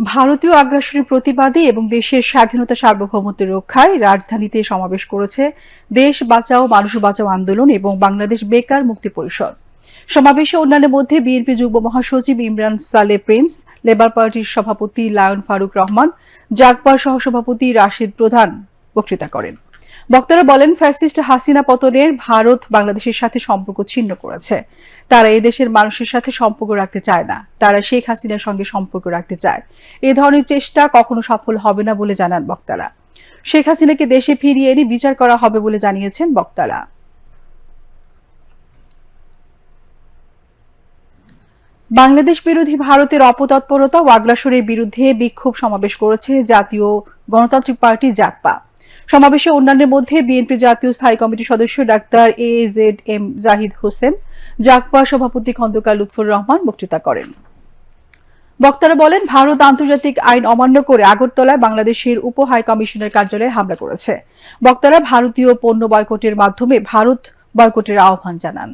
ভারতীয় আগ্রাসনের প্রতিবাদে এবং দেশের স্বাধীনতা সার্বভৌমত্ব রক্ষায় রাজধানীতে সমাবেশ করেছে দেশ বাঁচাও মানুষ বাঁচাও আন্দোলন এবং বাংলাদেশ বেকার মুক্তি পরিষদ। সমাবেশে অন্যান্যের মধ্যে বিএনপি যুগ্ম মহাসচিব ইমরান সালে প্রিন্স, লেবার পার্টির সভাপতি লায়ন ফারুক রহমান, জাগপার সহসভাপতি রাশিদ প্রধান বক্তৃতা করেন। বক্তারা বলেন, ফ্যাসিস্ট হাসিনা পতনের ভারত বাংলাদেশের সাথে সম্পর্ক ছিন্ন করেছে। তারা এই দেশের মানুষের সাথে সম্পর্ক রাখতে চায় না, তারা শেখ হাসিনার সঙ্গে সম্পর্ক রাখতে চায়। এ ধরনের চেষ্টা কখনো সফল হবে না বলে জানান বক্তারা। শেখ হাসিনাকে দেশে ফিরিয়ে এনে বিচার করা হবে বলে জানিয়েছেন বক্তারা। বাংলাদেশ বিরোধী ভারতের অপতৎপরতা ও আগ্রাসনের বিরুদ্ধে বিক্ষোভ সমাবেশ করেছে জাতীয় গণতান্ত্রিক পার্টি জাগপা। সমাবেশে অন্যান্যের মধ্যে বিএনপি জাতীয় স্থায়ী কমিটির সদস্য ডাক্তার AZM জাহিদ হোসেন, জাগপা সভাপতি খন্দকার লুৎফর রহমান বক্তৃতা করেন। বক্তারা বলেন, ভারত আন্তর্জাতিক আইন অমান্য করে আগরতলায় বাংলাদেশের উপ হাই কমিশনের কার্যালয়ে হামলা করেছে। বক্তারা ভারতীয় পণ্য বয়কটের মাধ্যমে ভারত বয়কটের আহ্বান জানান।